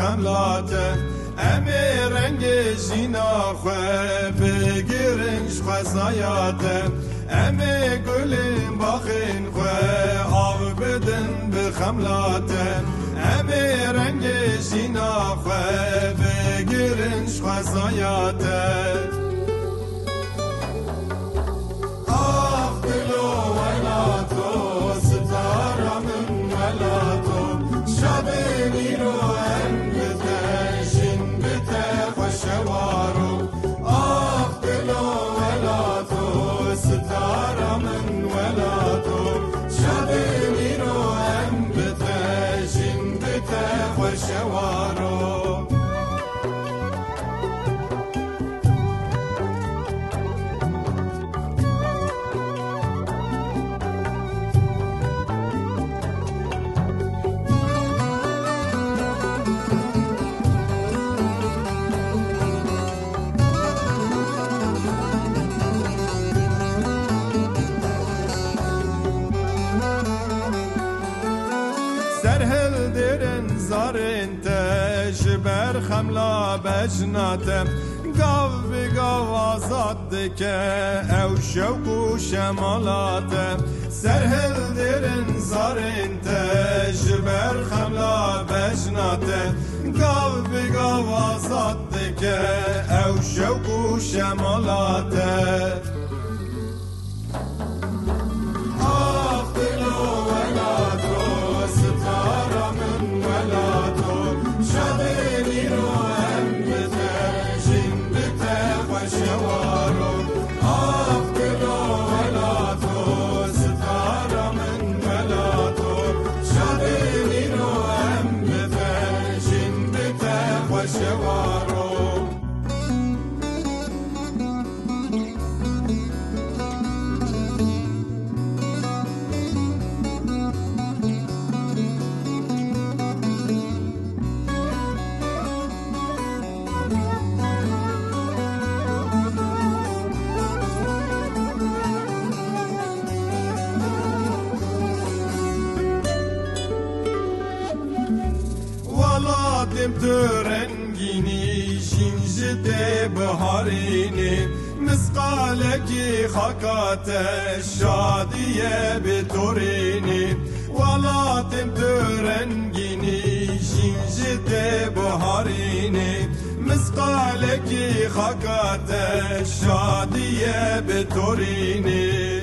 خملاته امی رنگ جینا خواه بگیرنش خواه سایاته امی گلین باخین خواه آو بدن بخملاته امی رنگ جینا خواه بگیرنش خواه سایاته سرهل درن زارن تش برخملا بجناتم گاو بگاو آزاد دکه او شوق و شمالاتم سرهل درن زارن تش برخملا بجناتم گاو بگاو آزاد دکه او شوق و شمالاتم دم تو رنگینی شینج ده بهارینی مسقالکی خاکات شادیه به تورینی والا دم تو رنگینی شینج ده بهارینی مسقالکی خاکات شادیه به تورینی